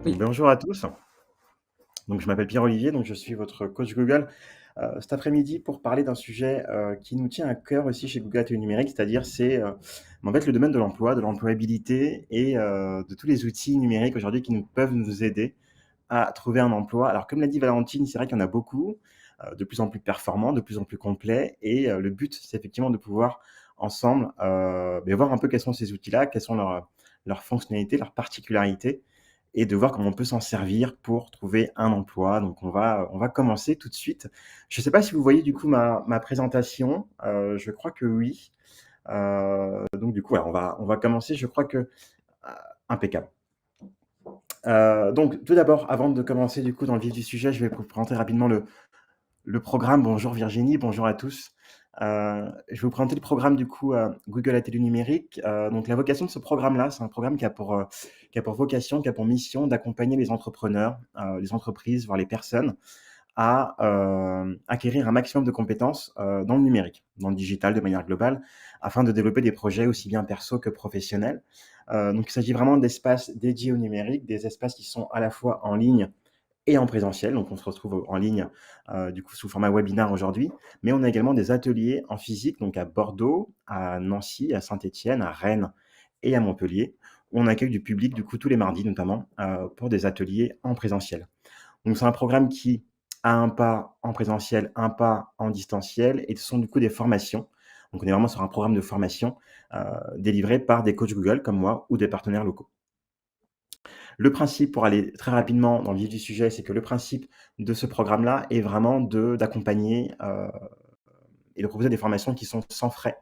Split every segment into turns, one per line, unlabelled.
Oui,
Bonjour à tous. Donc, je m'appelle Pierre-Olivier, donc je suis votre coach Google cet après-midi pour parler d'un sujet qui nous tient à cœur aussi chez Google Atelier Numérique, c'est-à-dire en fait le domaine de l'emploi, de l'employabilité et de tous les outils numériques aujourd'hui qui nous peuvent nous aider à trouver un emploi. Alors, comme l'a dit Valentine, c'est vrai qu'il y en a beaucoup, de plus en plus performants, de plus en plus complets, et le but, c'est effectivement de pouvoir ensemble voir un peu quels sont ces outils-là, quelles sont leurs fonctionnalités, leurs particularités, et de voir comment on peut s'en servir pour trouver un emploi. Donc on va commencer tout de suite. Je ne sais pas si vous voyez du coup ma présentation, je crois que oui. Donc du coup, voilà, on va commencer, je crois que impeccable. Donc tout d'abord, avant de commencer du coup dans le vif du sujet, je vais vous présenter rapidement le programme. Bonjour Virginie, bonjour à tous. Je vais vous présenter le programme du coup Google Atelier Numérique. Donc la vocation de ce programme-là, c'est un programme qui a pour vocation, qui a pour mission d'accompagner les entrepreneurs, les entreprises, voire les personnes à acquérir un maximum de compétences dans le numérique, dans le digital de manière globale, afin de développer des projets aussi bien perso que professionnels. Donc il s'agit vraiment d'espaces dédiés au numérique, des espaces qui sont à la fois en ligne et en présentiel. Donc, on se retrouve en ligne, du coup, sous format webinar aujourd'hui. Mais on a également des ateliers en physique, donc à Bordeaux, à Nancy, à Saint-Étienne, à Rennes et à Montpellier, où on accueille du public, du coup, tous les mardis notamment, pour des ateliers en présentiel. Donc, c'est un programme qui a un pas en présentiel, un pas en distanciel, et ce sont du coup des formations. Donc, on est vraiment sur un programme de formation délivré par des coachs Google comme moi ou des partenaires locaux. Le principe, pour aller très rapidement dans le vif du sujet, c'est que le principe de ce programme-là est vraiment d'accompagner et de proposer des formations qui sont sans frais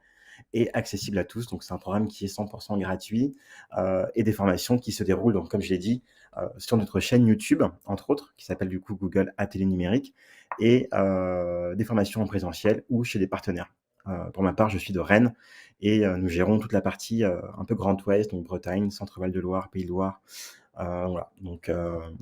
et accessibles à tous. Donc, c'est un programme qui est 100% gratuit et des formations qui se déroulent, donc, comme je l'ai dit, sur notre chaîne YouTube, entre autres, qui s'appelle du coup Google Atelier Numérique, et des formations en présentiel ou chez des partenaires. Pour ma part, je suis de Rennes et nous gérons toute la partie un peu Grand Ouest, donc Bretagne, Centre-Val de Loire, Pays de Loire, voilà. Donc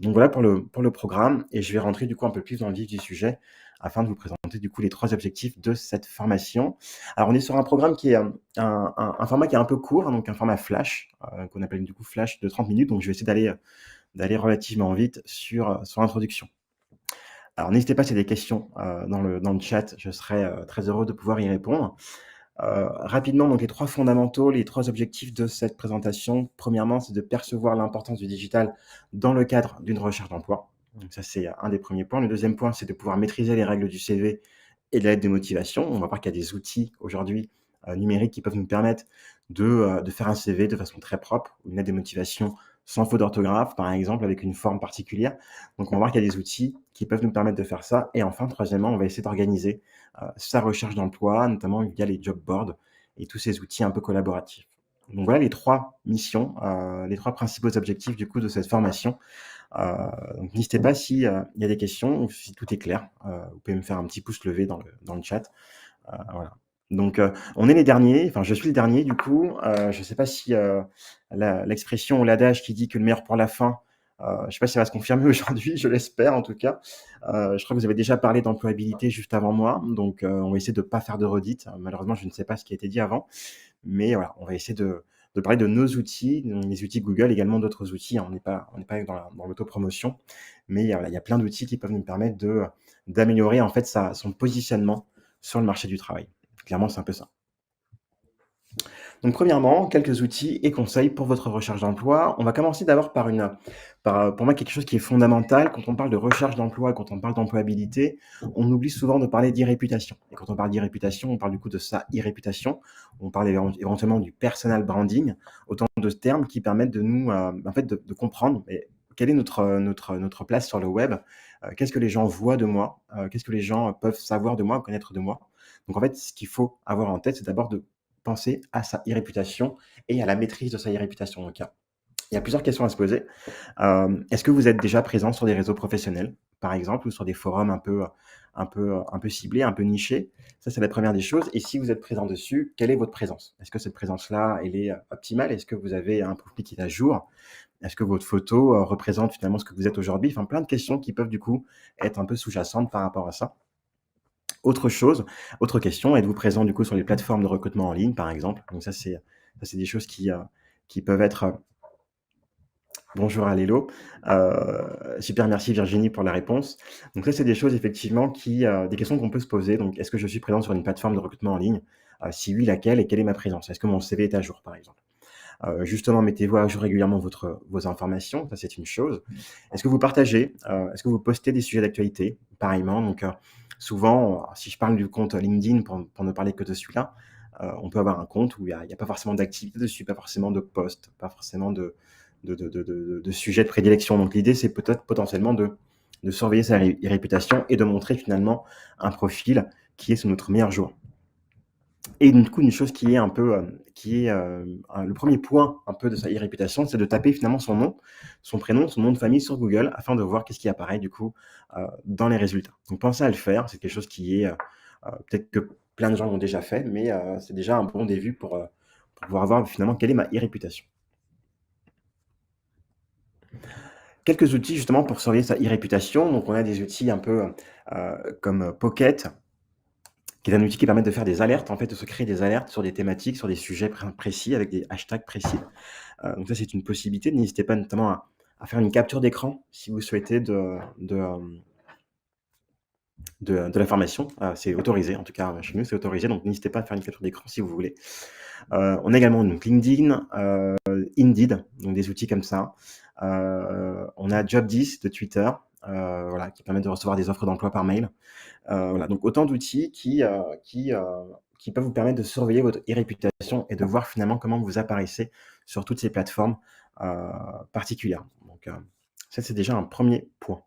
voilà pour le programme, et je vais rentrer du coup un peu plus dans le vif du sujet afin de vous présenter du coup les 3 objectifs de cette formation. Alors on est sur un programme qui est un format qui est un peu court, hein, donc un format flash, qu'on appelle du coup flash de 30 minutes. Donc je vais essayer d'aller relativement vite sur l'introduction. Alors n'hésitez pas s'il y a des questions dans le chat, je serai très heureux de pouvoir y répondre. Rapidement, donc les 3 fondamentaux, les 3 objectifs de cette présentation. Premièrement, c'est de percevoir l'importance du digital dans le cadre d'une recherche d'emploi. Donc ça, c'est un des premiers points. Le deuxième point, c'est de pouvoir maîtriser les règles du CV et de la lettre de motivation. On va voir qu'il y a des outils aujourd'hui numériques qui peuvent nous permettre de faire un CV de façon très propre, une lettre de motivation sans faute d'orthographe, par exemple, avec une forme particulière. Donc on va voir qu'il y a des outils qui peuvent nous permettre de faire ça. Et enfin, troisièmement, on va essayer d'organiser sa recherche d'emploi, notamment via les job boards et tous ces outils un peu collaboratifs. Donc voilà les 3 missions, les 3 principaux objectifs du coup de cette formation. Donc n'hésitez pas si, il y a des questions ou si tout est clair, vous pouvez me faire un petit pouce levé dans le chat. Voilà. Donc on est les derniers, enfin je suis le dernier du coup. Je ne sais pas si l'expression ou l'adage qui dit que le meilleur pour la fin, je ne sais pas si ça va se confirmer aujourd'hui, je l'espère en tout cas. Je crois que vous avez déjà parlé d'employabilité juste avant moi, donc on va essayer de ne pas faire de redites. Malheureusement, je ne sais pas ce qui a été dit avant, mais voilà, on va essayer de parler de nos outils, les outils Google, également d'autres outils, hein. On n'est pas dans l'autopromotion, mais voilà, il y a plein d'outils qui peuvent nous permettre d'améliorer en fait son positionnement sur le marché du travail. Clairement, c'est un peu ça. Donc premièrement, quelques outils et conseils pour votre recherche d'emploi. On va commencer d'abord pour moi, quelque chose qui est fondamental. Quand on parle de recherche d'emploi, quand on parle d'employabilité, on oublie souvent de parler d'e-réputation. Et quand on parle d'e-réputation, on parle du coup de sa e-réputation. On parle éventuellement du personal branding, autant de termes qui permettent de nous, en fait, de comprendre quelle est notre place sur le web, qu'est-ce que les gens voient de moi, qu'est-ce que les gens peuvent savoir de moi, connaître de moi. Donc en fait, ce qu'il faut avoir en tête, c'est d'abord de penser à sa e-réputation et à la maîtrise de sa e-réputation. Donc, il y a plusieurs questions à se poser. Est-ce que vous êtes déjà présent sur des réseaux professionnels, par exemple, ou sur des forums un peu ciblés, un peu nichés? Ça, c'est la première des choses. Et si vous êtes présent dessus, quelle est votre présence? Est-ce que cette présence-là, elle est optimale? Est-ce que vous avez un profil qui est à jour? Est-ce que votre photo représente finalement ce que vous êtes aujourd'hui? Enfin, plein de questions qui peuvent du coup être un peu sous-jacentes par rapport à ça. Autre question, êtes-vous présent du coup sur les plateformes de recrutement en ligne, par exemple? Donc ça, c'est des choses qui peuvent être Bonjour à Lélo. Super merci Virginie pour la réponse. Donc ça, c'est des choses effectivement des questions qu'on peut se poser. Donc, est-ce que je suis présent sur une plateforme de recrutement en ligne? Si oui, laquelle et quelle est ma présence? Est-ce que mon CV est à jour, par exemple? Justement, mettez-vous à jour régulièrement vos informations, ça c'est une chose. Est-ce que vous partagez? Est-ce que vous postez des sujets d'actualité? Pareillement, donc souvent, si je parle du compte LinkedIn pour ne parler que de celui-là, on peut avoir un compte où il y a pas forcément d'activité dessus, pas forcément de posts, pas forcément de sujets de prédilection. Donc l'idée, c'est peut-être potentiellement de surveiller sa réputation et de montrer finalement un profil qui est sous notre meilleur jour. Et du coup, une chose qui est un peu, le premier point un peu de sa e-réputation, c'est de taper finalement son nom, son prénom, son nom de famille sur Google afin de voir qu'est-ce qui apparaît du coup, dans les résultats. Donc pensez à le faire, c'est quelque chose qui est, peut-être que plein de gens l'ont déjà fait, mais c'est déjà un bon début pour pouvoir voir finalement quelle est ma e-réputation. Quelques outils justement pour surveiller sa e-réputation, donc on a des outils un peu, comme Pocket, qui est un outil qui permet de faire des alertes, en fait, de se créer des alertes sur des thématiques, sur des sujets précis avec des hashtags précis. Donc ça, c'est une possibilité. N'hésitez pas notamment à faire une capture d'écran si vous souhaitez de l'information. C'est autorisé, en tout cas chez nous, c'est autorisé, donc n'hésitez pas à faire une capture d'écran si vous voulez. On a également donc LinkedIn, Indeed, donc des outils comme ça. On a Job10 de Twitter, voilà, qui permet de recevoir des offres d'emploi par mail. Voilà, donc autant d'outils qui peuvent vous permettre de surveiller votre e-réputation et de voir finalement comment vous apparaissez sur toutes ces plateformes, particulières. Donc, ça, c'est déjà un premier point.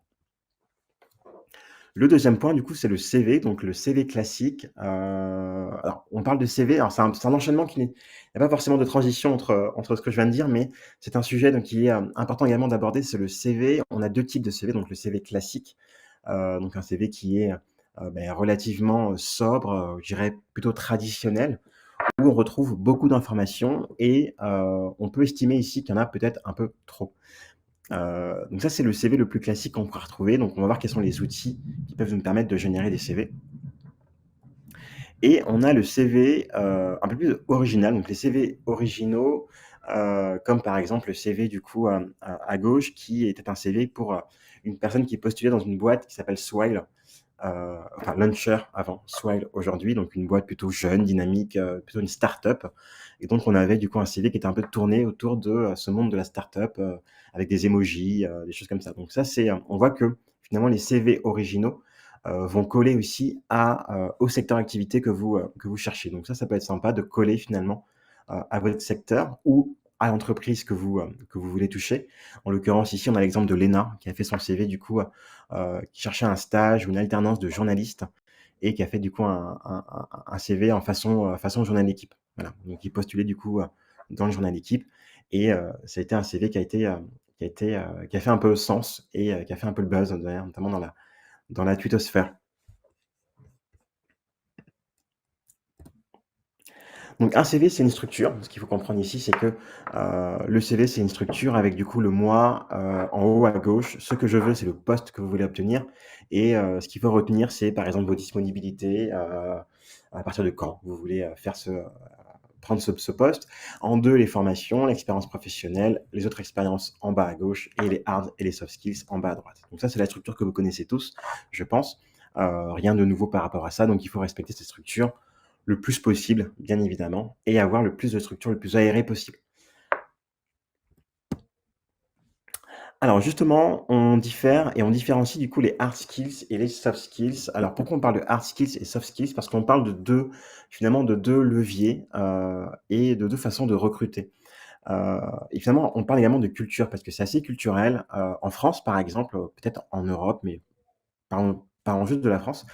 Le deuxième point, du coup, c'est le CV, donc le CV classique. Alors on parle de CV, alors c'est un enchaînement qui n'est il y a pas forcément de transition entre ce que je viens de dire, mais c'est un sujet donc qui est, important également d'aborder, c'est le CV. On a 2 types de CV, donc le CV classique, donc un CV qui est, relativement, sobre, je dirais plutôt traditionnel, où on retrouve beaucoup d'informations et on peut estimer ici qu'il y en a peut-être un peu trop. Donc ça, c'est le CV le plus classique qu'on pourra retrouver. Donc on va voir quels sont les outils qui peuvent nous permettre de générer des CV. Et on a le CV, un peu plus original, donc les CV originaux, comme par exemple le CV du coup, à gauche qui était un CV pour, une personne qui postulait dans une boîte qui s'appelle Swile, enfin Launcher avant, Swile aujourd'hui, donc une boîte plutôt jeune, dynamique, plutôt une start-up. Et donc on avait du coup un CV qui était un peu tourné autour de, ce monde de la start-up, avec des emojis, des choses comme ça. Donc ça c'est, on voit que finalement les CV originaux, vont coller aussi au secteur d'activité que vous cherchez. Donc ça peut être sympa de coller finalement, à votre secteur ou à l'entreprise que vous voulez toucher. En l'occurrence ici, on a l'exemple de Léna qui a fait son CV du coup, qui cherchait un stage ou une alternance de journaliste et qui a fait du coup un CV en façon journal équipe. Voilà, donc il postulait du coup, dans le journal équipe et ça a été un CV qui a fait un peu sens et qui a fait un peu le buzz d'ailleurs, notamment dans la twittosphère. Donc un CV, c'est une structure. Ce qu'il faut comprendre ici, c'est que, le CV, c'est une structure avec du coup le moi, en haut à gauche. Ce que je veux, c'est le poste que vous voulez obtenir et ce qu'il faut retenir, c'est par exemple vos disponibilités, à partir de quand vous voulez, prendre ce poste. En 2, les formations, l'expérience professionnelle, les autres expériences en bas à gauche et les hard et les soft skills en bas à droite. Donc ça, c'est la structure que vous connaissez tous, je pense. Rien de nouveau par rapport à ça, donc il faut respecter cette structure le plus possible, bien évidemment, et avoir le plus de structures le plus aérées possible. Alors justement, on diffère et on différencie du coup les hard skills et les soft skills. Alors pourquoi on parle de hard skills et soft skills? Parce qu'on parle de 2 finalement de 2 leviers, et de 2 façons de recruter. Et finalement, on parle également de culture parce que c'est assez culturel. En France, par exemple, peut-être en Europe, mais parlons juste de la France.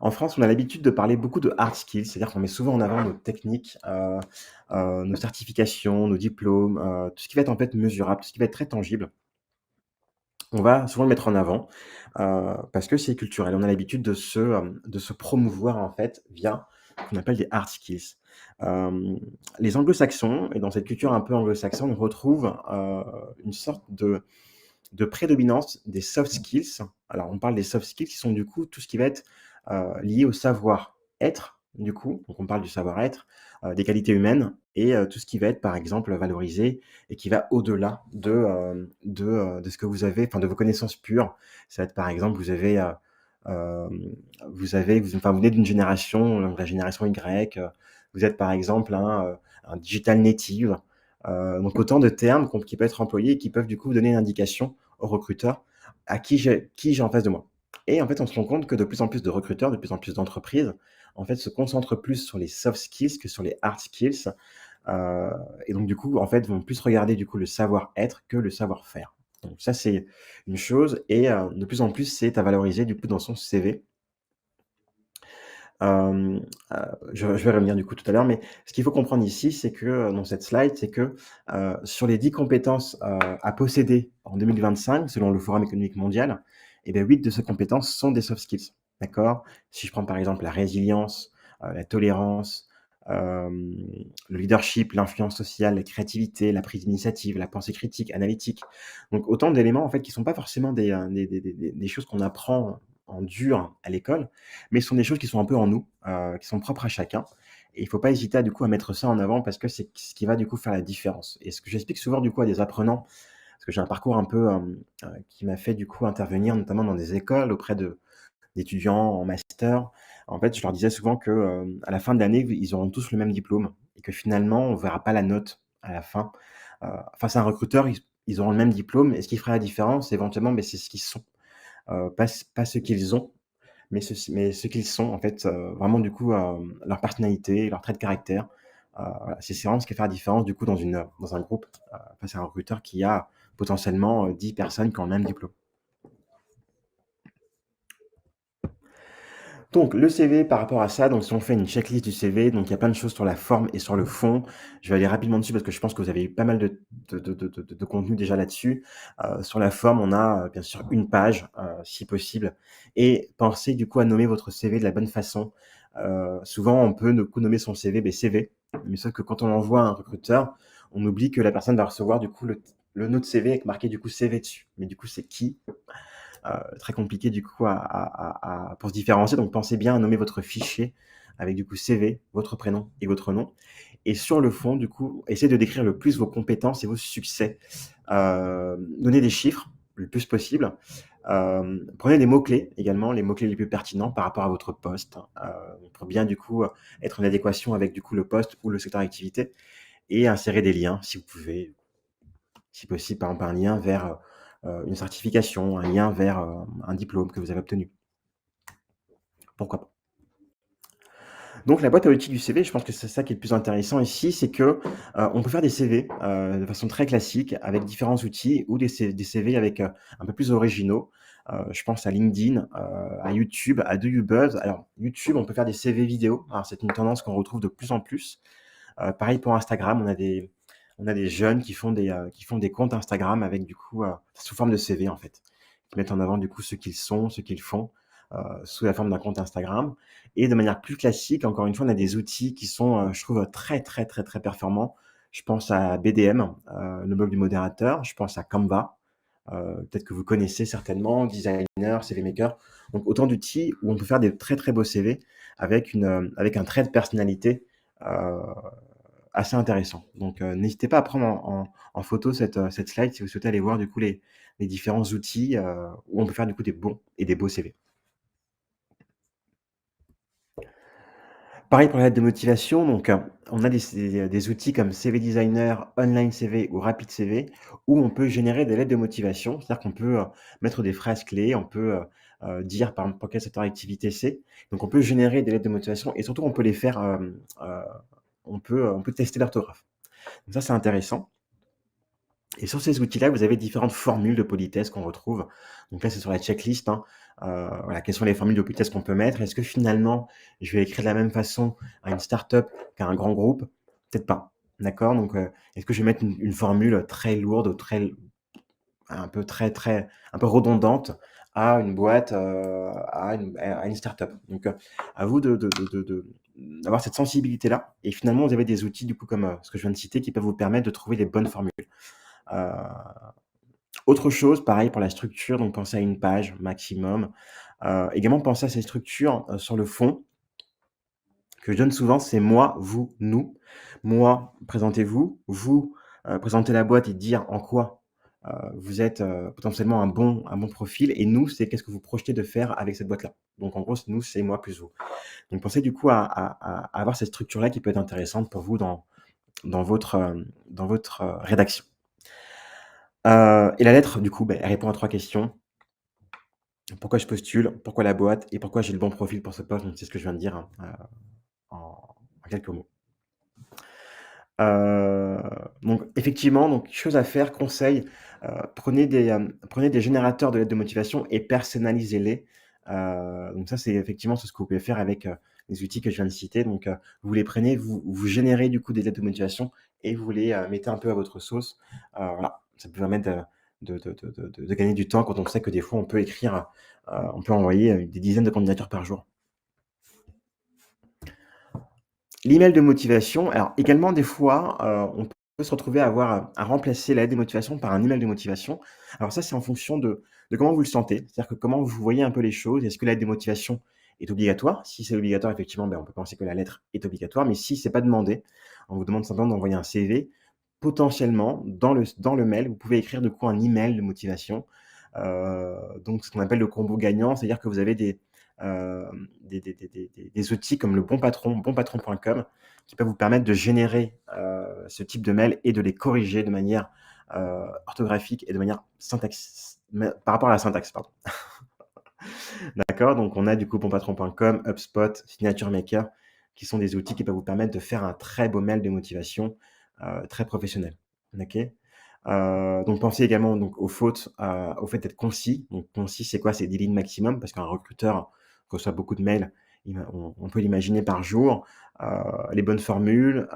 En France, on a l'habitude de parler beaucoup de hard skills, c'est-à-dire qu'on met souvent en avant nos techniques, nos certifications, nos diplômes, tout ce qui va être en fait mesurable, tout ce qui va être très tangible. On va souvent le mettre en avant, parce que c'est culturel. On a l'habitude de se promouvoir en fait via ce qu'on appelle des hard skills. Hem, les anglo-saxons et dans cette culture un peu anglo-saxonne, on retrouve, une sorte de prédominance des soft skills. Alors on parle des soft skills qui sont du coup tout ce qui va être, lié au savoir-être du coup, donc on parle du savoir-être, des qualités humaines et tout ce qui va être, par exemple, valorisé et qui va au-delà de ce que vous avez, enfin, de vos connaissances pures. Ça va être, par exemple, vous venez d'une génération, la génération Y, vous êtes, par exemple, un digital native, donc autant de termes qui peuvent être employés et qui peuvent, du coup, donner une indication au recruteur à qui j'ai en face de moi. Et en fait, on se rend compte que de plus en plus de recruteurs, de plus en plus d'entreprises, en fait, se concentrent plus sur les soft skills que sur les hard skills, heu et donc du coup, en fait, vont plus regarder, du coup, le savoir-être que le savoir-faire. Donc ça, c'est une chose et de plus en plus, c'est à valoriser, du coup, dans son CV. Hem, je vais revenir, du coup, tout à l'heure, mais ce qu'il faut comprendre ici, c'est que, dans cette slide, c'est que, sur les 10 compétences, à posséder en 2025, selon le Forum économique mondial, et bien 8 de ces compétences sont des soft skills, d'accord? Si je prends, par exemple, la résilience, la tolérance, hem, le leadership, l'influence sociale, la créativité, la prise d'initiative, la pensée critique, analytique. Donc autant d'éléments, en fait, qui sont pas forcément des choses qu'on apprend en dur à l'école, mais ce sont des choses qui sont un peu en nous, qui sont propres à chacun et il ne faut pas hésiter à, du coup, à mettre ça en avant parce que c'est ce qui va, du coup, faire la différence et ce que j'explique souvent, du coup, à des apprenants, parce que j'ai un parcours un peu, qui m'a fait, du coup, intervenir notamment dans des écoles auprès d'étudiants en master. En fait, je leur disais souvent que, à la fin de l'année, ils auront tous le même diplôme et que finalement, on ne verra pas la note à la fin. Face à un recruteur, ils auront le même diplôme et ce qui fera la différence éventuellement, beh, c'est ce qu'ils sont, pas ce qu'ils ont mais ce qu'ils sont en fait, vraiment du coup, leur personnalité, leurs traits de caractère, voilà, c'est vraiment ce qui va faire la différence du coup dans un groupe, face à un recruteur qui a potentiellement, 10 personnes qui ont le même diplôme. Donc le CV par rapport à ça, donc si on fait une checklist du CV, donc il y a plein de choses sur la forme et sur le fond. Je vais aller rapidement dessus parce que je pense que vous avez eu pas mal de contenu déjà là-dessus. Sur la forme, on a, bien sûr une page, si possible et pensez du coup à nommer votre CV de la bonne façon. Souvent on peut du coup nommer son CV, CV, mais sauf que quand on l'envoie à un recruteur, on oublie que la personne va recevoir du coup le notre CV avec marqué du coup CV dessus. Mais du coup, c'est qui? Très compliqué du coup pour se différencier. Donc pensez bien à nommer votre fichier avec du coup CV, votre prénom et votre nom. Et sur le fond, du coup, essayez de décrire le plus vos compétences et vos succès. Donnez des chiffres le plus possible. Prenez des mots-clés également, les mots-clés les plus pertinents par rapport à votre poste, pour bien du coup être en adéquation avec du coup le poste ou le secteur d'activité et insérer des liens si vous pouvez, si possible, par exemple un lien vers, une certification, un lien vers, un diplôme que vous avez obtenu. Pourquoi pas? Donc la boîte à outils du CV, je pense que c'est ça qui est le plus intéressant ici, c'est que, on peut faire des CV, de façon très classique avec différents outils ou des CV avec, un peu plus originaux. Je pense à LinkedIn, à YouTube, à Do You Buzz. Alors YouTube, on peut faire des CV vidéo. Alors c'est une tendance qu'on retrouve de plus en plus. Pareil pour Instagram, on a des jeunes qui font des comptes Instagram avec du coup, sous forme de CV en fait, qui mettent en avant du coup ce qu'ils sont, ce qu'ils font, sous la forme d'un compte Instagram et de manière plus classique, encore une fois, on a des outils qui sont, je trouve, très, très, très, très performants. Je pense à BDM, le blog du modérateur, je pense à Canva, peut-être que vous connaissez certainement, Designer, CV Maker. Donc autant d'outils où on peut faire des très, très beaux CV avec un trait de personnalité, heu assez intéressant. Donc, n'hésitez pas à prendre en photo cette slide si vous souhaitez aller voir du coup les différents outils, où on peut faire du coup des bons et des beaux CV. Pareil pour la lettre de motivation, donc, on a des outils comme CV Designer, Online CV ou Rapid CV où on peut générer des lettres de motivation. C'est-à-dire qu'on peut, mettre des phrases clés, on peut, dire par exemple pour quel secteur d'activité c'est. Donc on peut générer des lettres de motivation et surtout on peut les faire, on peut tester l'orthographe. Donc ça, c'est intéressant. Et sur ces outils-là, vous avez différentes formules de politesse qu'on retrouve. Donc là, c'est sur la checklist, hein. Voilà, quelles sont les formules de politesse qu'on peut mettre? Est-ce que finalement, je vais écrire de la même façon à une start-up qu'à un grand groupe? Peut-être pas. D'accord? Donc, est-ce que je vais mettre une formule très lourde, un peu un peu redondante à une boîte, à une start-up? Donc, à vous d'avoir cette sensibilité-là et finalement, vous avez des outils du coup comme, ce que je viens de citer qui peuvent vous permettre de trouver les bonnes formules. Heu, Autre chose, pareil pour la structure, donc pensez à une page maximum. Également pensez à ces structures, sur le fond que je donne souvent, c'est moi, vous, nous. Moi, présentez-vous. Vous, présenter la boîte et dire en quoi, vous êtes, potentiellement un bon profil et nous, c'est qu'est-ce que vous projetez de faire avec cette boîte-là. Donc en gros, nous, c'est moi plus vous. Donc pensez du coup à avoir cette structure-là qui peut être intéressante pour vous dans votre rédaction. Et la lettre, du coup, elle répond à 3 questions. Pourquoi je postule? Pourquoi la boîte? Et pourquoi j'ai le bon profil pour ce poste? Donc c'est ce que je viens de dire, hein, en quelques mots. Heu, donc effectivement, donc chose à faire, conseil, prenez des générateurs de lettres de motivation et personnalisez-les. Donc ça, c'est ce que vous pouvez faire avec, les outils que je viens de citer. Donc, vous les prenez, vous générez du coup des lettres de motivation et vous les, mettez un peu à votre sauce. Voilà, ça peut permettre de gagner du temps quand on sait que des fois on peut écrire, on peut envoyer, des dizaines de candidatures par jour. L'email de motivation, alors également des fois, on peut se retrouver à remplacer la lettre de motivation par un email de motivation. Alors ça, c'est en fonction de comment vous le sentez, c'est-à-dire que comment vous voyez un peu les choses. Est-ce que la lettre de motivation est obligatoire? Si c'est obligatoire, effectivement, on peut penser que la lettre est obligatoire, mais si c'est pas demandé, on vous demande simplement d'envoyer un CV, potentiellement dans le mail, vous pouvez écrire du coup un email de motivation. Donc ce qu'on appelle le combo gagnant, c'est-à-dire que vous avez des outils comme le Bon Patron, bonpatron.com, qui peuvent vous permettre de générer, ce type de mail et de les corriger de manière, orthographique et de manière par rapport à la syntaxe, pardon. D'accord? Donc on a du coup bonpatron.com, HubSpot, Signature Maker, qui sont des outils qui peuvent vous permettre de faire un très beau mail de motivation, très professionnel. OK? Donc pensez également donc aux fautes, au fait d'être concis. Donc concis, c'est quoi? C'est 10 lignes maximum parce qu'un recruteur reçoit beaucoup de mails, on peut l'imaginer par jour. Heu, les bonnes formules,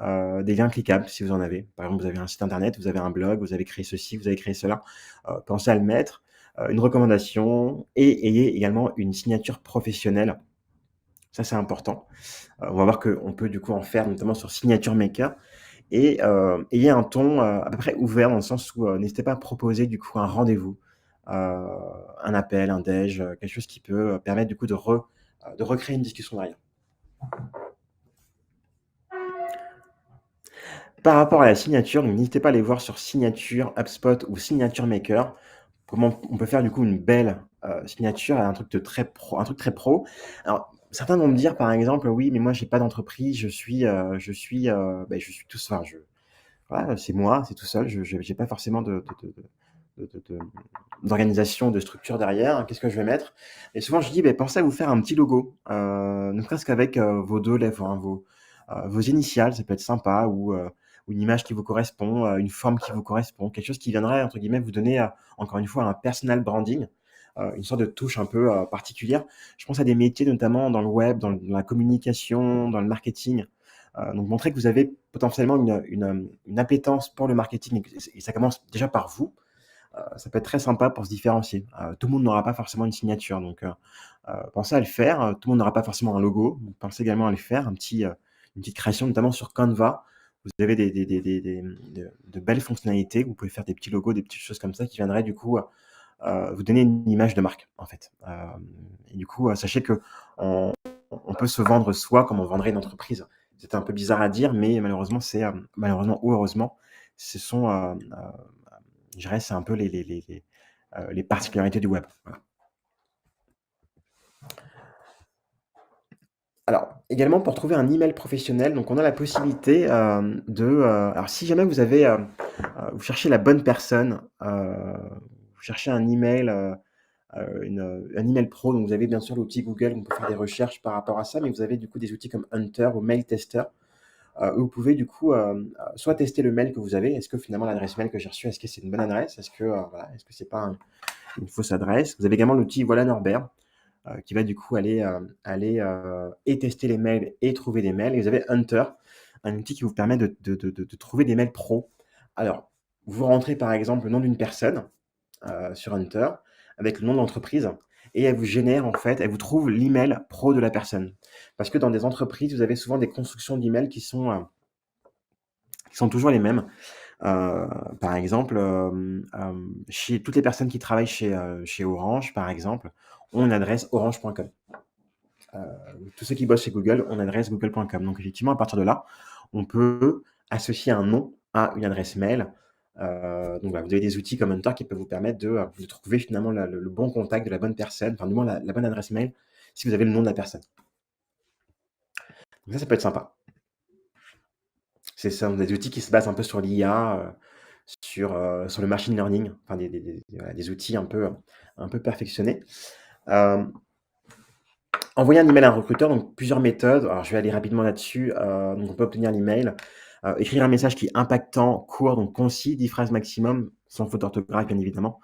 des liens cliquables si vous en avez. Par exemple, vous avez un site internet, vous avez un blog, vous avez créé ceci, vous avez créé cela, pensez à le mettre. Une recommandation et ayez également une signature professionnelle. Ça, c'est important. On va voir qu'on peut du coup en faire notamment sur Signature Maker et ayez un ton, à peu près ouvert dans le sens où, n'hésitez pas à proposer du coup un rendez-vous, un appel, un déj, quelque chose qui peut, permettre du coup de recréer une discussion derrière. Par rapport à la signature, donc n'hésitez pas à aller voir sur Signature, HubSpot ou Signature Maker, comment on peut faire du coup une belle, signature et un truc très pro. Alors certains vont me dire par exemple: «Oui, mais moi j'ai pas d'entreprise, je suis tout seul, enfin voilà, c'est moi, c'est tout seul, je j'ai pas forcément de d'organisation, de structure derrière. Qu'est-ce que je vais mettre?» Et souvent je dis: «Beh, pensez à vous faire un petit logo, ne serait-ce qu'avec, vos 2 lèvres, enfin vos initiales, ça peut être sympa ou une image qui vous correspond, une forme qui vous correspond, quelque chose qui viendrait entre guillemets vous donner, encore une fois un personal branding, une sorte de touche un peu, particulière. Je pense à des métiers notamment dans le web, dans la communication, dans le marketing, donc montrer que vous avez potentiellement une appétence pour le marketing et ça commence déjà par vous. Ça peut être très sympa pour se différencier. Tout le monde n'aura pas forcément une signature, donc pensez à le faire. Tout le monde n'aura pas forcément un logo, donc pensez également à le faire, une petite création, notamment sur Canva. Vous avez de belles fonctionnalités. Vous pouvez faire des petits logos, des petites choses comme ça qui viendraient du coup, vous donner une image de marque, en fait. Et du coup, sachez qu'on on peut se vendre soi comme on vendrait une entreprise. C'est un peu bizarre à dire, mais malheureusement, malheureusement ou heureusement, ce sont, je dirais, c'est un peu les particularités du web. Voilà. Alors, également pour trouver un email professionnel, donc on a la possibilité, alors si jamais vous avez, vous cherchez la bonne personne, vous cherchez un email, un email pro, donc vous avez bien sûr l'outil Google, on peut faire des recherches par rapport à ça, mais vous avez du coup des outils comme Hunter ou Mail Tester, où vous pouvez du coup, soit tester le mail que vous avez. Est-ce que finalement l'adresse mail que j'ai reçue, est-ce que c'est une bonne adresse? Est-ce que, voilà, est-ce que c'est pas une fausse adresse? Vous avez également l'outil Voilà Norbert, qui va du coup aller et tester les mails et trouver des mails et vous avez Hunter, un outil qui vous permet de trouver des mails pro. Alors, vous rentrez par exemple le nom d'une personne, sur Hunter avec le nom de l'entreprise et elle vous trouve l'email pro de la personne. Parce que dans des entreprises, vous avez souvent des constructions d'emails qui sont toujours les mêmes. Par exemple, chez toutes les personnes qui travaillent chez Orange, par exemple, ont une adresse orange.com. tous ceux qui bossent chez Google ont une adresse google.com. Donc effectivement, à partir de là, on peut associer un nom à une adresse mail. Donc voilà, vous avez des outils comme Hunter qui peuvent vous permettre de trouver finalement le bon contact de la bonne personne, enfin du moins la bonne adresse mail, si vous avez le nom de la personne. Donc ça peut être sympa. C'est ça, des outils qui se basent un peu sur l'IA, sur le machine learning, enfin voilà, des outils un peu perfectionnés. Hem, Envoyer un email à un recruteur, donc plusieurs méthodes. Alors je vais aller rapidement là-dessus. Donc on peut obtenir l'email, écrire un message qui est impactant, court, donc concis, 10 phrases maximum, sans faute d'orthographe bien évidemment.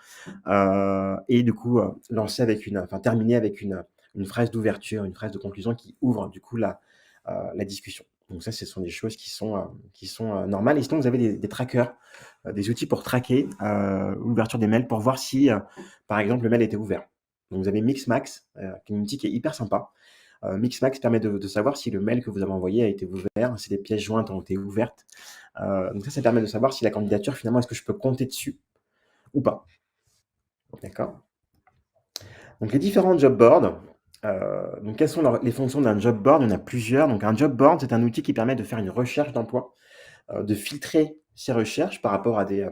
Et du coup, lancer avec terminer avec une phrase d'ouverture, une phrase de conclusion qui ouvre du coup la discussion. Donc ça, ce sont des choses qui sont, normales et sinon vous avez des trackers, des outils pour traquer, l'ouverture des mails pour voir si, par exemple, le mail était ouvert. Donc vous avez Mixmax, qui est un outil qui est hyper sympa. Mixmax permet de savoir si le mail que vous avez envoyé a été ouvert, si les pièces jointes ont été ouvertes. Donc ça permet de savoir si la candidature finalement, est-ce que je peux compter dessus ou pas? D'accord? Donc les différents job boards, donc quelles sont les fonctions d'un job board? Il y en a plusieurs. Donc un job board, c'est un outil qui permet de faire une recherche d'emploi, de filtrer ses recherches par rapport à des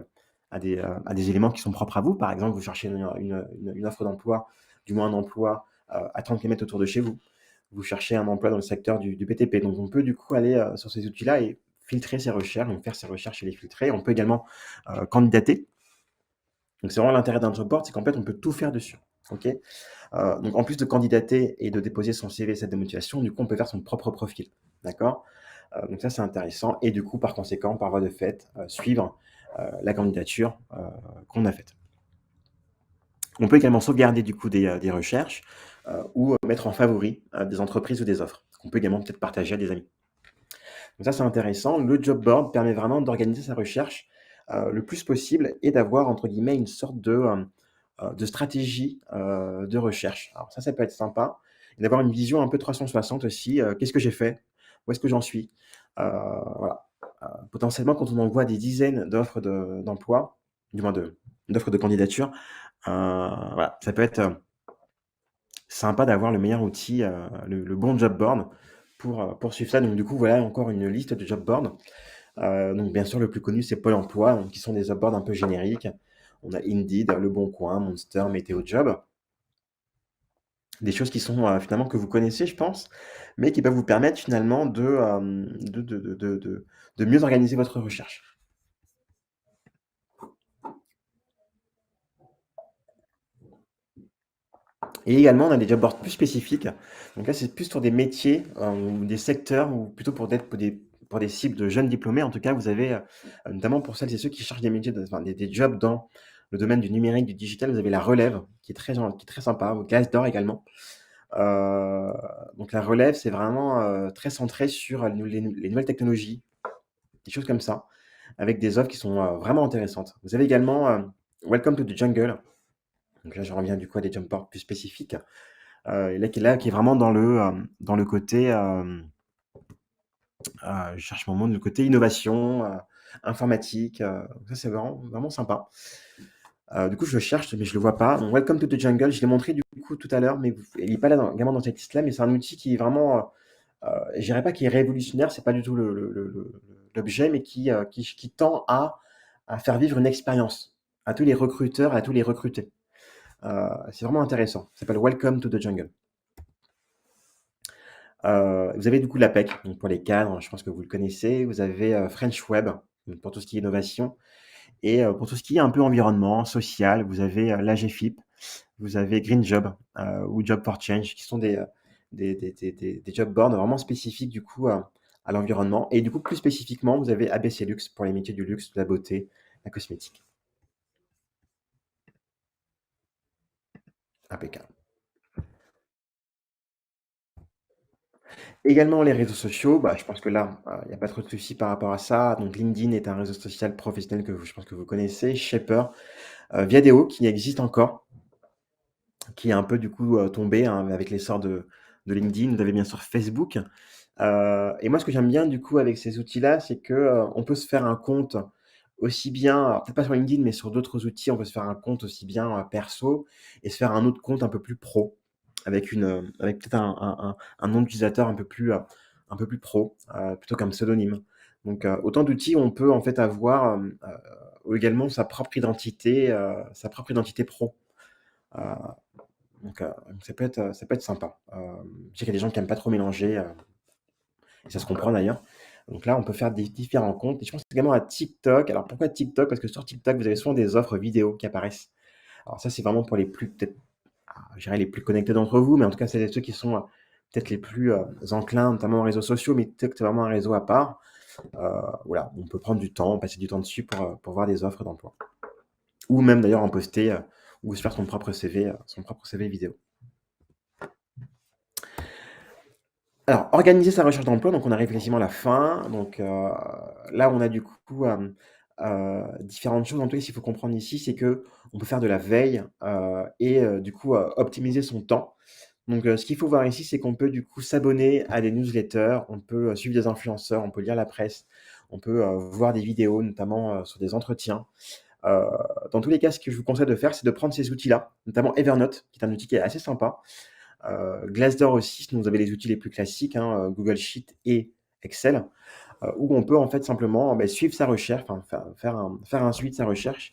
éléments qui sont propres à vous. Par exemple, vous cherchez une offre d'emploi, du moins un emploi, à 30 km autour de chez vous. Vous cherchez un emploi dans le secteur du BTP. Donc on peut du coup aller, sur ces outils-là et filtrer ses recherches, donc faire ses recherches et les filtrer. On peut également, candidater. Donc c'est vraiment l'intérêt d'un job board, c'est qu'en fait on peut tout faire dessus. OK? Donc en plus de candidater et de déposer son CV et sa lettre de motivation, du coup, on peut faire son propre profil. D'accord? Donc ça, c'est intéressant et du coup, par conséquent, par voie de fait, suivre, la candidature, qu'on a faite. On peut également sauvegarder du coup des recherches, ou mettre en favori, des entreprises ou des offres, qu'on peut également peut-être partager à des amis. Donc ça, c'est intéressant. Le job board permet vraiment d'organiser sa recherche, le plus possible et d'avoir entre guillemets «une sorte de stratégie, de recherche». Alors ça peut être sympa et d'avoir une vision un peu 360 aussi, qu'est-ce que j'ai fait? Où est-ce que j'en suis? Voilà. Potentiellement quand on envoie des dizaines d'offres d'emploi, du moins d'offres de candidature, voilà, ça peut être, sympa d'avoir le meilleur outil, le bon job board pour suivre ça. Donc du coup, voilà encore une liste de job boards. Donc bien sûr, le plus connu, c'est Pôle emploi, donc qui sont des job boards un peu génériques. On a Indeed, Le Bon Coin, Monster, Météo Job. Des choses qui sont, finalement que vous connaissez, je pense, mais qui peuvent vous permettre finalement de mieux organiser votre recherche. Et également, on a des job boards plus spécifiques. Donc là, c'est plus sur des métiers, ou des secteurs ou plutôt pour des cibles de jeunes diplômés. En tout cas, vous avez, notamment pour celles et ceux qui cherchent des métiers des jobs dans le domaine du numérique, du digital, vous avez La Relève qui est très sympa, ou Glassdoor également. Heu, donc La Relève, c'est vraiment, très centré sur, les nouvelles technologies, des choses comme ça, avec des offres qui sont, vraiment intéressantes. Vous avez également, Welcome to the Jungle. Donc là, je reviens du coup à des job boards plus spécifiques. Et qui est vraiment dans le côté, je cherche mon mot, le côté innovation, informatique, ça c'est vraiment sympa. Du coup, je le cherche, mais je le vois pas. Donc Welcome to the Jungle, je l'ai montré du coup tout à l'heure, mais il est pas là également dans cette liste-là, mais c'est un outil qui est vraiment, je dirais pas qui est révolutionnaire, c'est pas du tout l'objet, mais qui tend à faire vivre une expérience à tous les recruteurs, à tous les recrutés. C'est vraiment intéressant. Ça s'appelle Welcome to the Jungle. Vous avez du coup l'APEC, donc pour les cadres, je pense que vous le connaissez. Vous avez, French Web, donc pour tout ce qui est innovation et pour tout ce qui est un peu environnement, social, vous avez, l'AGFIP, vous avez Green Job, ou Job for Change qui sont des job boards vraiment spécifiques du coup à l'environnement et du coup plus spécifiquement, vous avez ABC Luxe pour les métiers du luxe, de la beauté, la cosmétique. Impeccable. Également les réseaux sociaux, bah, je pense que là, il y a pas trop de soucis par rapport à ça. Donc LinkedIn est un réseau social professionnel je pense que vous connaissez. Shaper, Viadeo qui existe encore, qui est un peu du coup, tombé, hein, avec l'essor de LinkedIn. Vous avez bien sûr Facebook, et moi ce que j'aime bien du coup avec ces outils-là, c'est que, on peut se faire un compte aussi bien alors peut-être pas sur LinkedIn, mais sur d'autres outils, on peut se faire un compte aussi bien, perso et se faire un autre compte un peu plus pro. avec peut-être un nom d'utilisateur un peu plus pro, plutôt qu'un pseudonyme. Donc, autant d'outils où on peut en fait avoir, également sa propre identité pro. Heu, donc ça peut être sympa. Je sais qu'il y a des gens qui aiment pas trop mélanger, et ça se comprend d'ailleurs. Donc là, on peut faire des différents comptes et je pense également à TikTok. Alors pourquoi TikTok? Parce que sur TikTok, vous avez souvent des offres vidéo qui apparaissent. Alors ça, c'est vraiment pour les plus peut-être, je dirais les plus connectés d'entre vous, mais en tout cas, c'est ceux qui sont, peut-être les plus, enclins, notamment aux réseaux sociaux, mais TikTok, c'est vraiment un réseau à part. Voilà, on peut prendre du temps, passer du temps dessus pour voir des offres d'emploi. Ou même d'ailleurs en poster, ou se faire son propre CV vidéo. Alors, organiser sa recherche d'emploi, donc on arrive quasiment à la fin. Donc, là, on a du coup, différentes choses. En tout cas, ce qu'il faut comprendre ici, c'est que on peut faire de la veille, et du coup, optimiser son temps. Donc, ce qu'il faut voir ici, c'est qu'on peut du coup s'abonner à des newsletters, on peut, suivre des influenceurs, on peut lire la presse, on peut, voir des vidéos, notamment, sur des entretiens. Heu, Dans tous les cas, ce que je vous conseille de faire, c'est de prendre ces outils-là, notamment Evernote, qui est un outil qui est assez sympa. Glassdoor aussi, sinon vous avez les outils les plus classiques, hein, Google Sheet et Excel, où on peut en fait simplement, suivre sa recherche, enfin faire un suivi de sa recherche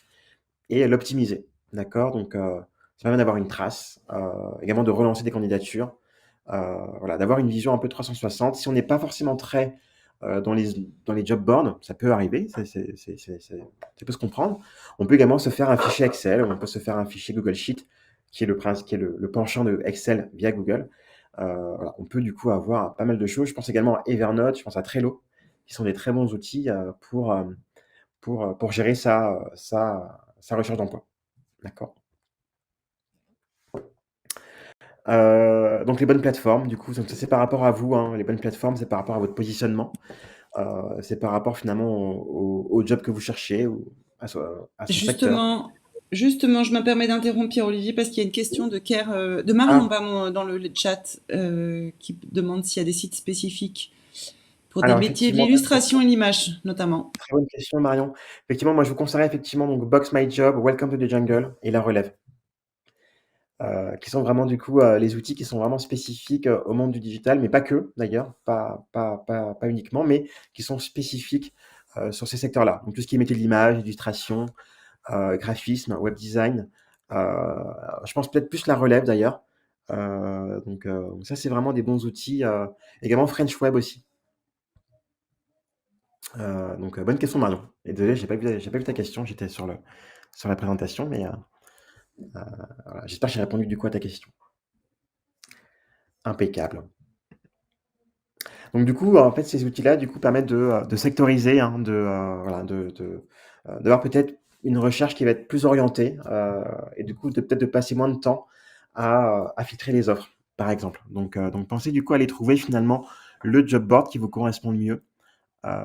et l'optimiser. D'accord? Donc, ça permet d'avoir une trace, également de relancer des candidatures, voilà, d'avoir une vision un peu 360. Si on n'est pas forcément très, dans les job boards, ça peut arriver, ça peut se comprendre. On peut également se faire un fichier Excel, on peut se faire un fichier Google Sheet qui est le penchant de Excel via Google. Voilà, on peut du coup avoir pas mal de choses. Je pense également à Evernote, je pense à Trello, qui sont des très bons outils, pour gérer sa recherche d'emploi. D'accord. Donc les bonnes plateformes, du coup, donc ça c'est par rapport à vous, hein, les bonnes plateformes, c'est par rapport à votre positionnement, c'est par rapport finalement au job que vous cherchez ou à son secteur.
Justement, je me permets d'interrompre Pierre-Olivier parce qu'il y a une question de Marion,
Ah,
pardon, dans le chat, qui demande s'il y a des sites spécifiques pour des
alors
métiers de
effectivement,
l'illustration et l'image, notamment.
très bonne question Marion. Effectivement, moi je vous conseillerais effectivement donc Box My Job, Welcome to the Jungle et La Relève, qui sont vraiment du coup, les outils qui sont vraiment spécifiques, au monde du digital, mais pas que d'ailleurs, pas uniquement, mais qui sont spécifiques, sur ces secteurs-là. Donc tout ce qui est métier de l'image, illustration, graphisme, web design, je pense peut-être plus La Relève d'ailleurs. Donc ça, c'est vraiment des bons outils, également French Web aussi. Bonne question Marion et désolé, j'ai pas vu ta question, j'étais sur la présentation, mais voilà, j'espère que j'ai répondu du coup à ta question. Impeccable. Donc du coup, en fait, ces outils-là, du coup, permettent de sectoriser, hein, voilà, d'avoir peut-être une recherche qui va être plus orientée, et du coup, peut-être de passer moins de temps à filtrer les offres, par exemple. Donc pensez du coup à aller trouver finalement le job board qui vous correspond le mieux,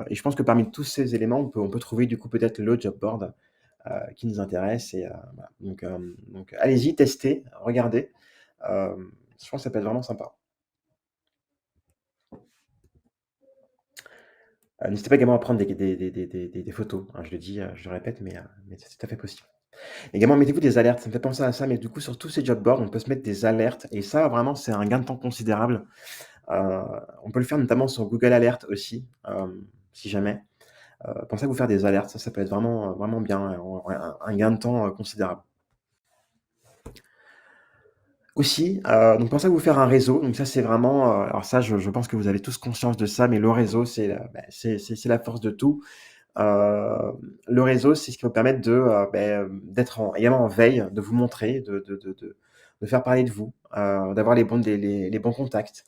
et je pense que parmi tous ces éléments, on peut trouver du coup peut-être le job board, qui nous intéresse et voilà. Donc allez-y, testez, regardez, je pense que ça peut être vraiment sympa. N'hésitez pas également à prendre des photos, hein, je le dis, je le répète, mais c'est tout à fait possible. Également, mettez-vous des alertes, ça me fait penser à ça, mais du coup, sur tous ces job boards, on peut se mettre des alertes et ça, vraiment, c'est un gain de temps considérable. Heu, on peut le faire notamment sur Google Alerts aussi, si jamais. Pensez à vous faire des alertes, ça peut être vraiment, vraiment bien, un gain de temps, considérable. Aussi, donc pensez à vous faire un réseau, donc ça, c'est vraiment, alors ça, je pense que vous avez tous conscience de ça, mais le réseau, c'est la force de tout. Heu, le réseau, c'est ce qui va vous permettre d'être également en veille, de vous montrer, de faire parler de vous, d'avoir les bons contacts.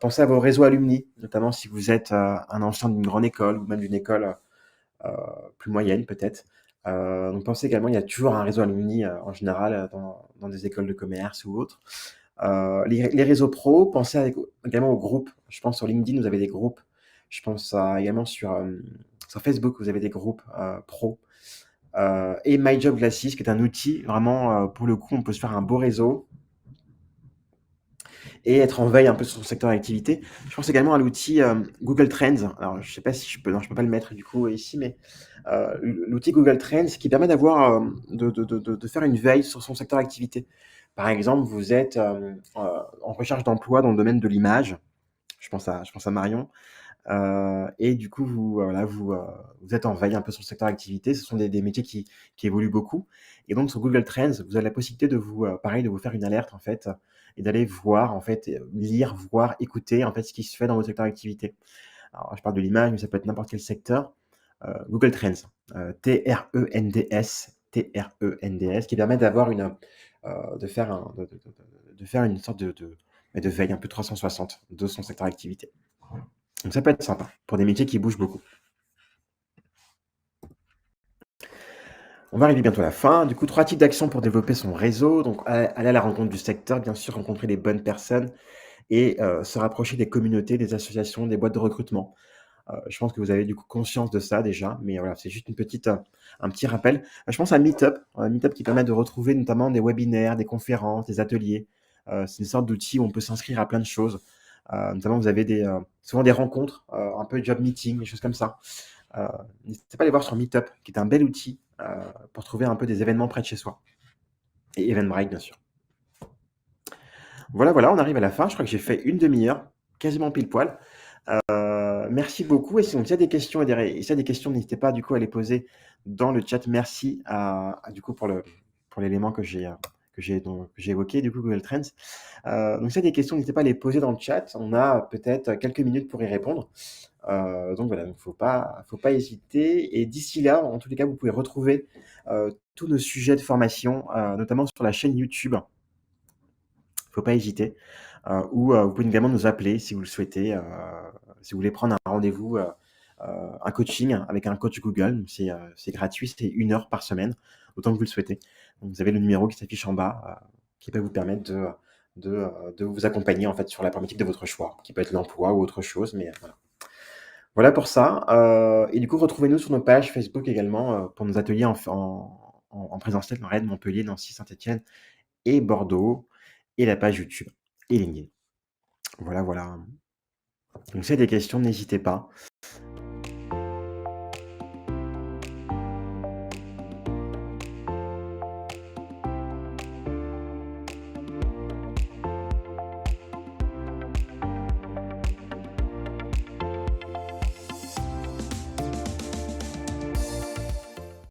Pensez à vos réseaux alumni, notamment si vous êtes, un ancien d'une grande école ou même d'une école, heu, plus moyenne peut-être. Donc pensez également, il y a toujours un réseau alumni, en général, dans des écoles de commerce ou autres. Les réseaux pro, pensez également aux groupes. Je pense sur LinkedIn, vous avez des groupes. Je pense également sur Facebook, vous avez des groupes pro. Et MyJobGlasses, qui est un outil vraiment, pour le coup, on peut se faire un beau réseau et être en veille un peu sur son secteur d'activité. Je pense également à l'outil Google Trends. Alors, je sais pas si je peux, non, je peux pas le mettre du coup ici, mais l'outil Google Trends qui permet de faire une veille sur son secteur d'activité. par exemple, vous êtes en recherche d'emploi dans le domaine de l'image, je pense à Marion, et du coup, voilà, vous êtes en veille un peu sur le secteur d'activité. Ce sont des métiers qui évoluent beaucoup. Et donc, sur Google Trends, vous avez la possibilité de pareil, de vous faire une alerte, en fait, et d'aller voir, en fait, lire, voir, écouter, en fait, ce qui se fait dans votre secteur d'activité. Alors, je parle de l'image, mais ça peut être n'importe quel secteur. Google Trends, T-R-E-N-D-S, T-R-E-N-D-S, qui permet d'avoir de faire de faire une sorte de veille un peu 360 de son secteur d'activité. Donc ça peut être sympa pour des métiers qui bougent beaucoup. On va arriver bientôt à la fin. Du coup, 3 types d'actions pour développer son réseau. Donc, aller à la rencontre du secteur, bien sûr, rencontrer les bonnes personnes et se rapprocher des communautés, des associations, des boîtes de recrutement. Je pense que vous avez du coup conscience de ça déjà, mais voilà, c'est juste un petit rappel. Je pense à Meetup, Meetup qui permet de retrouver notamment des webinaires, des conférences, des ateliers. C'est une sorte d'outil où on peut s'inscrire à plein de choses. Notamment, vous avez souvent des rencontres, un peu job meeting, des choses comme ça. N'hésitez pas à aller voir sur Meetup, qui est un bel outil pour trouver un peu des événements près de chez soi. Et Eventbrite, bien sûr. Voilà, voilà, on arrive à la fin. Je crois que j'ai fait une demi-heure, quasiment pile poil. Merci beaucoup. Et si il y a des questions, s'il y a des questions, n'hésitez pas du coup à les poser dans le chat. Merci du coup pour l'élément que j'ai évoqué, du coup Google Trends. Donc s'il y a des questions, n'hésitez pas à les poser dans le chat. On a peut-être quelques minutes pour y répondre. Donc voilà, donc faut pas hésiter. Et d'ici là, en tous les cas, vous pouvez retrouver tous nos sujets de formation, notamment sur la chaîne YouTube. Faut pas hésiter. Ou vous pouvez également nous appeler si vous le souhaitez, si vous voulez prendre un rendez-vous, un coaching avec un coach Google. Donc c'est gratuit, c'est 1 heure par semaine, autant que vous le souhaitez. Donc vous avez le numéro qui s'affiche en bas, qui peut vous permettre de vous accompagner en fait sur la problématique de votre choix, qui peut être l'emploi ou autre chose, mais voilà. Voilà pour ça, et du coup retrouvez-nous sur nos pages Facebook également, pour nos ateliers en présentiel dans Rennes, Montpellier, Nancy, Saint-Étienne et Bordeaux, et la page YouTube et LinkedIn. Voilà, voilà. Donc s'il y a des questions, n'hésitez pas.